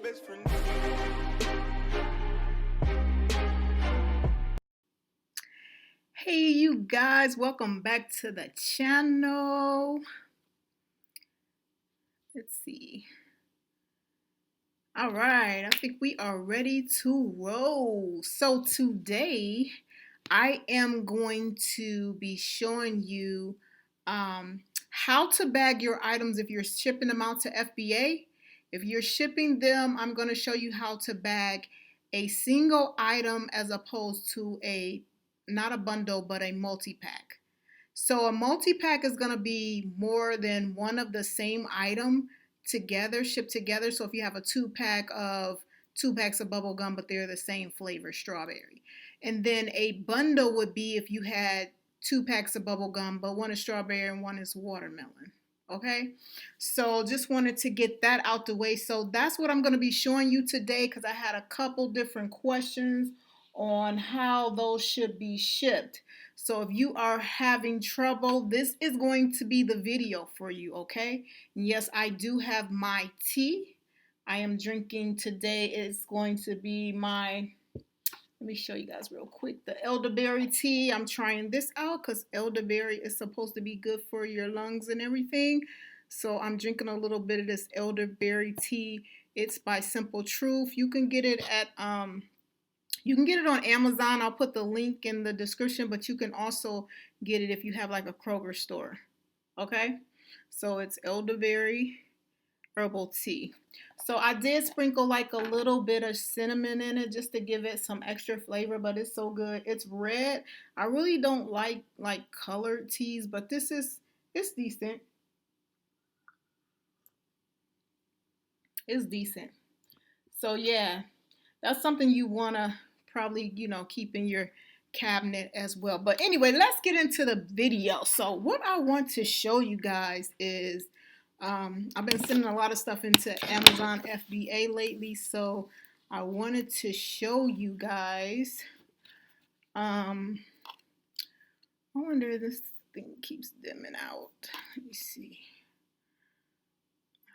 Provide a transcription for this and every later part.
best friend. Hey you guys, welcome back to the channel. Let's see. All right, I think we are ready to roll. So today I am going to be showing you how to bag your items if you're shipping them out to FBA. If you're shipping them, I'm going to show you how to bag a single item as opposed to not a bundle, but a multi-pack. So a multi-pack is going to be more than one of the same item together, shipped together. So if you have a two packs of bubble gum, but they're the same flavor, strawberry. And then a bundle would be if you had 2 packs of bubble gum, but one is strawberry and one is watermelon. Okay, so just wanted to get that out the way. So that's what I'm going to be showing you today because I had a couple different questions on how those should be shipped. So if you are having trouble, this is going to be the video for you, okay? Yes, I do have my tea. I am drinking today. It's going to be my, let me show you guys real quick, the elderberry tea. I'm trying this out because elderberry is supposed to be good for your lungs and everything. So I'm drinking a little bit of this elderberry tea. It's by Simple Truth. You can get it at you can get it on Amazon. I'll put the link in the description, but you can also get it if you have like a Kroger store. Okay? So it's elderberry herbal tea. So I did sprinkle like a little bit of cinnamon in it just to give it some extra flavor, but it's so good. It's red. I really don't like colored teas, but it's decent. It's decent. So yeah, that's something you want to probably, keep in your cabinet as well. But anyway, let's get into the video. So what I want to show you guys is I've been sending a lot of stuff into Amazon FBA lately, so I wanted to show you guys. I wonder if this thing keeps dimming out. Let me see.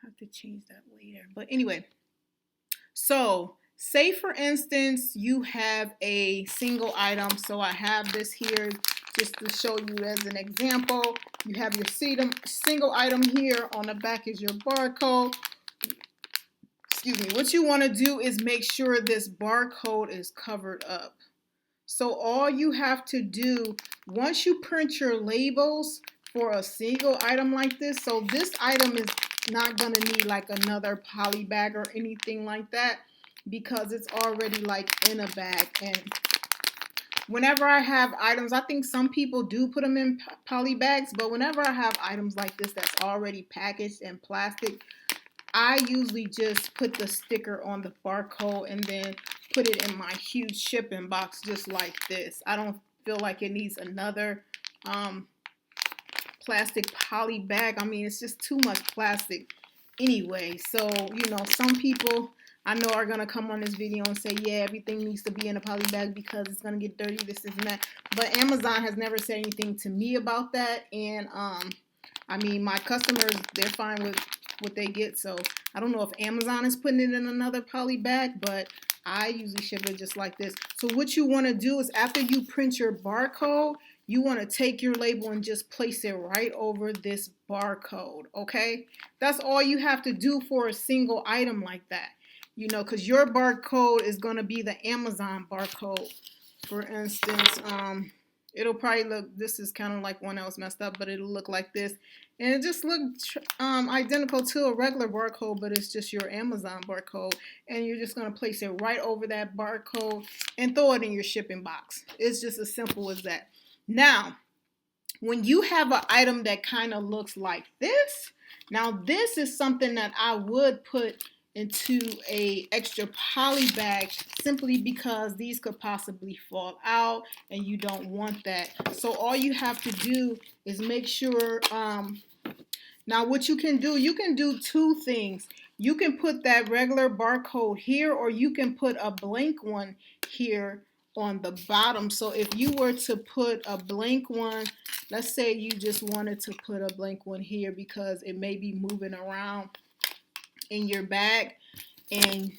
I have to change that later. But anyway, so say for instance you have a single item. So I have this here just to show you as an example. You have your single item here. On the back is your barcode. Excuse me. What you want to do is make sure this barcode is covered up. So all you have to do, once you print your labels for a single item like this, so this item is not going to need like another poly bag or anything like that because it's already like in a bag. And whenever I have items, I think some people do put them in poly bags, but whenever I have items like this that's already packaged in plastic, I usually just put the sticker on the barcode and then put it in my huge shipping box just like this. I don't feel like it needs another plastic poly bag. I mean, it's just too much plastic anyway. So, some people I know are going to come on this video and say, yeah, everything needs to be in a poly bag because it's going to get dirty, this and that. But Amazon has never said anything to me about that. And, I mean, my customers, they're fine with what they get. So I don't know if Amazon is putting it in another poly bag, but I usually ship it just like this. So what you want to do is after you print your barcode, you want to take your label and just place it right over this barcode, okay? That's all you have to do for a single item like that, because your barcode is going to be the Amazon barcode. For instance, it'll probably look, this is kind of like one that was messed up, but it'll look like this. And it just looks identical to a regular barcode, but it's just your Amazon barcode. And you're just going to place it right over that barcode and throw it in your shipping box. It's just as simple as that. Now, when you have an item that kind of looks like this, now this is something that I would put into a extra poly bag simply because these could possibly fall out and you don't want that. So all you have to do is make sure, now what you can do two things. You can put that regular barcode here, or you can put a blank one here on the bottom. So if you were to put a blank one, let's say you just wanted to put a blank one here because it may be moving around in your bag, and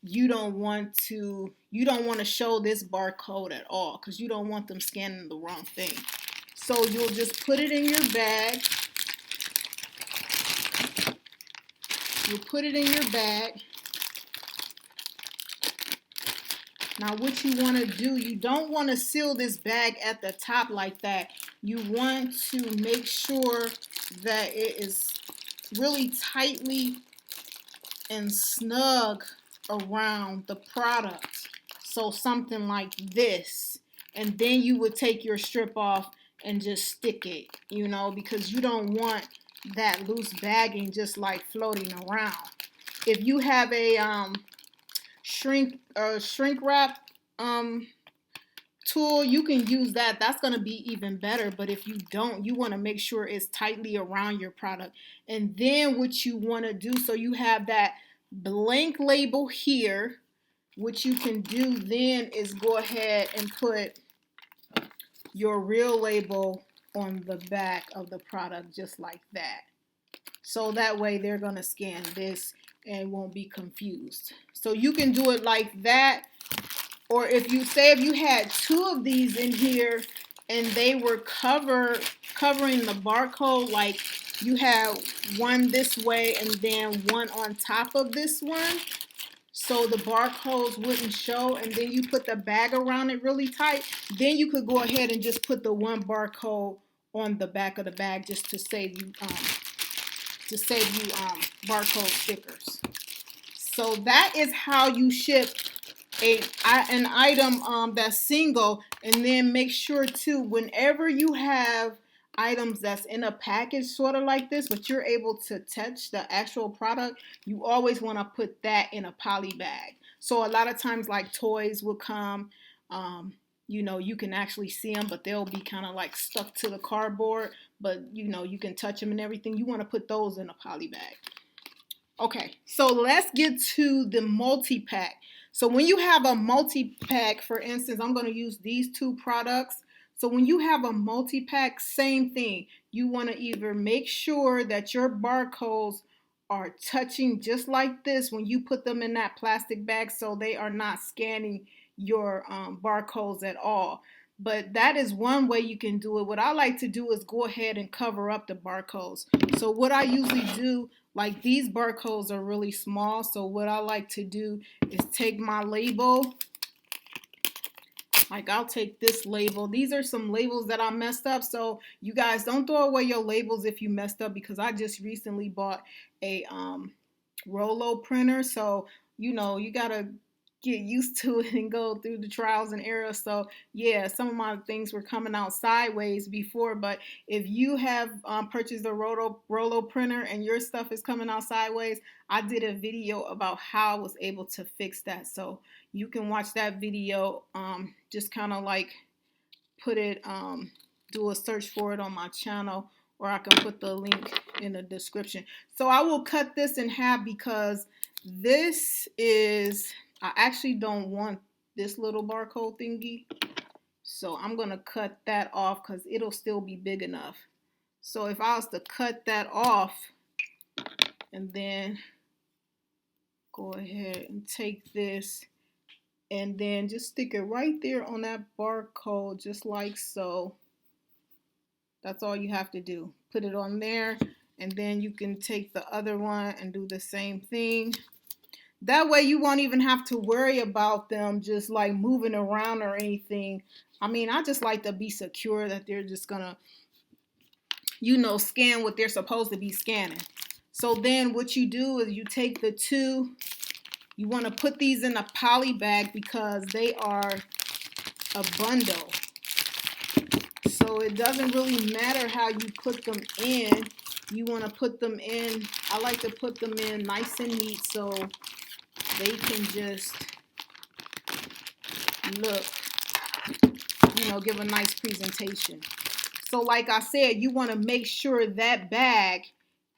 you don't want to show this barcode at all because you don't want them scanning the wrong thing. So you'll just put it in your bag. You'll put it in your bag. Now what you want to do, you don't want to seal this bag at the top like that. You want to make sure that it is really tightly and snug around the product. So something like this. And then you would take your strip off and just stick it, you know, because you don't want that loose bagging just like floating around. If you have a shrink wrap tool, you can use that. That's going to be even better. But if you don't, you want to make sure it's tightly around your product. And then what you want to do, so you have that blank label here, what you can do then is go ahead and put your real label on the back of the product just like that. So that way they're going to scan this and won't be confused. So you can do it like that. Or if you had two of these in here and they were covering the barcode, like you have one this way and then one on top of this one, so the barcodes wouldn't show, and then you put the bag around it really tight, then you could go ahead and just put the one barcode on the back of the bag just to save you barcode stickers. So that is how you ship an item that's single. And then make sure too, whenever you have items that's in a package sort of like this, but you're able to touch the actual product, you always want to put that in a poly bag. So a lot of times like toys will come, you know, you can actually see them, but they'll be kind of like stuck to the cardboard, but you know, you can touch them and everything. You want to put those in a poly bag. Okay, so let's get to the multi-pack. So when you have a multi-pack, for instance, I'm going to use these two products. So when you have a multi-pack, same thing. You want to either make sure that your barcodes are touching just like this when you put them in that plastic bag, so they are not scanning your barcodes at all. But that is one way you can do it. What I like to do is go ahead and cover up the barcodes. So what I usually do, like these barcodes are really small, so what I like to do is take my label. Like I'll take this label. These are some labels that I messed up, so you guys don't throw away your labels if you messed up, because I just recently bought a Rolo printer, so you know you gotta get used to it and go through the trials and errors. So yeah, some of my things were coming out sideways before, but if you have purchased a Rolo printer and your stuff is coming out sideways, I did a video about how I was able to fix that. So you can watch that video, just kind of like put it, do a search for it on my channel, or I can put the link in the description. So I will cut this in half because this is, I actually don't want this little barcode thingy. So I'm going to cut that off because it'll still be big enough. So if I was to cut that off and then go ahead and take this and then just stick it right there on that barcode, just like so. That's all you have to do. Put it on there, and then you can take the other one and do the same thing. That way you won't even have to worry about them just like moving around or anything. I mean, I just like to be secure that they're just gonna, you know, scan what they're supposed to be scanning. So then what you do is you take the two, you want to put these in a poly bag because they are a bundle. So it doesn't really matter how you put them in. You want to put them in, I like to put them in nice and neat so they can just look, you know, give a nice presentation. So like I said, you want to make sure that bag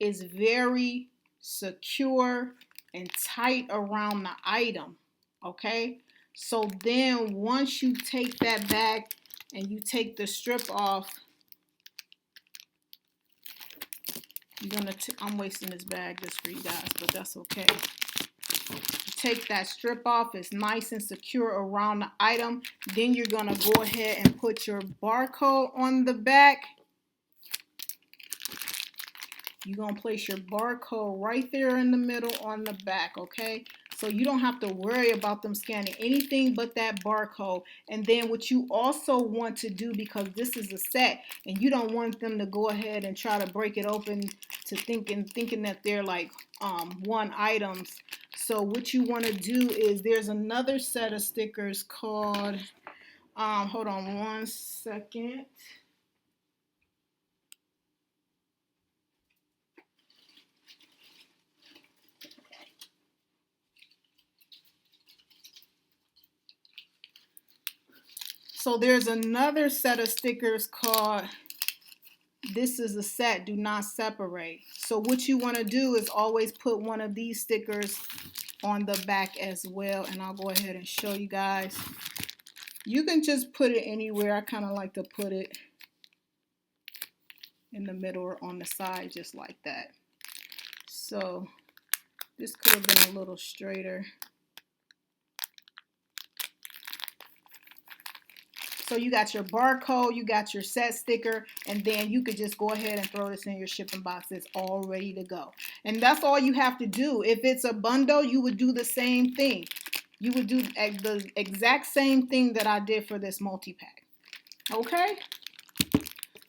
is very secure and tight around the item, okay? So then once you take that bag and you take the strip off, I'm wasting this bag just for you guys, but that's okay. Take that strip off. It's nice and secure around the item. Then you're going to go ahead and put your barcode on the back. You're going to place your barcode right there in the middle on the back, okay? So you don't have to worry about them scanning anything but that barcode. And then what you also want to do, because this is a set, and you don't want them to go ahead and try to break it open to thinking that they're like one items. So what you want to do is there's another set of stickers called, hold on one second. So there's another set of stickers called, this is a set, do not separate. So what you want to do is always put one of these stickers on the back as well. And I'll go ahead and show you guys. You can just put it anywhere. I kind of like to put it in the middle or on the side, just like that. So this could have been a little straighter. So you got your barcode, you got your set sticker, and then you could just go ahead and throw this in your shipping box. It's all ready to go. And that's all you have to do. If it's a bundle, you would do the same thing. You would do the exact same thing that I did for this multi-pack. Okay?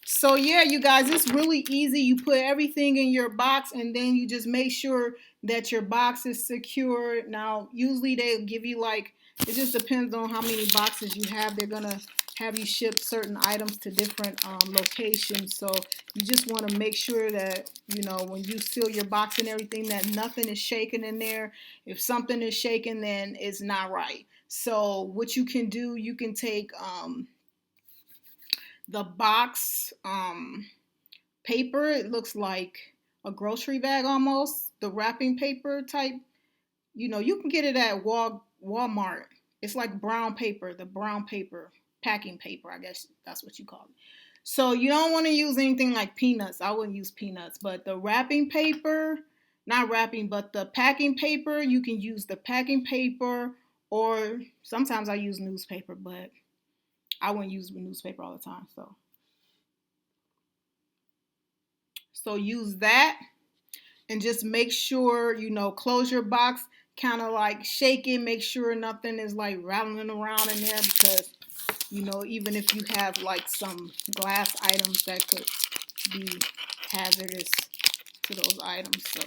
So yeah, you guys, it's really easy. You put everything in your box, and then you just make sure that your box is secure. Now, usually they give you like, it just depends on how many boxes you have. They're gonna have you ship certain items to different locations. So you just want to make sure that, you know, when you seal your box and everything, that nothing is shaking in there. If something is shaking, then it's not right. So what you can do, you can take the box paper. It looks like a grocery bag almost, the wrapping paper type. You know, you can get it at Walmart. It's like brown paper, the brown paper, packing paper, I guess that's what you call it. So you don't want to use anything like peanuts. I wouldn't use peanuts, but the wrapping paper, not wrapping, but the packing paper, you can use the packing paper, or sometimes I use newspaper, but I wouldn't use newspaper all the time. So use that, and just make sure, you know, close your box, kind of like shake it, make sure nothing is like rattling around in there, because, you know, even if you have like some glass items, that could be hazardous to those items. So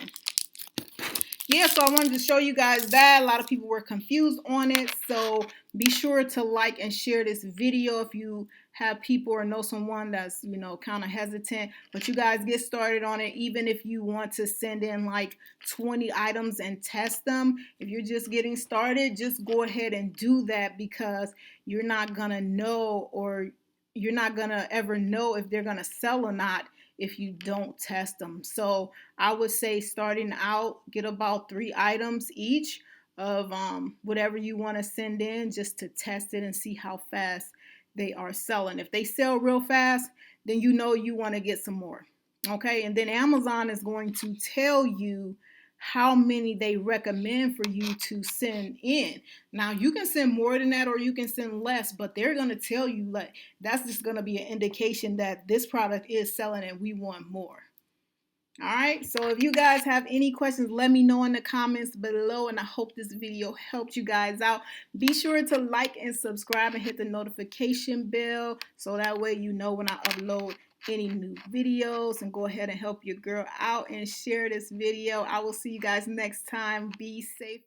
yeah, so I wanted to show you guys that. A lot of people were confused on it. So be sure to like and share this video if you have people or know someone that's, you know, kind of hesitant. But you guys get started on it. Even if you want to send in like 20 items and test them, if you're just getting started, just go ahead and do that, because you're not going to know, or you're not going to ever know if they're going to sell or not if you don't test them. So I would say starting out, get about 3 items each of whatever you want to send in, just to test it and see how fast they are selling. If they sell real fast, then you know you want to get some more. Okay, and then Amazon is going to tell you how many they recommend for you to send in. Now, you can send more than that or you can send less, but they're going to tell you, like, that's just going to be an indication that this product is selling and we want more. All right, so if you guys have any questions, let me know in the comments below, and I hope this video helped you guys out. Be sure to like and subscribe and hit the notification bell, so that way you know when I upload any new videos. And go ahead and help your girl out and share this video. I will see you guys next time. Be safe.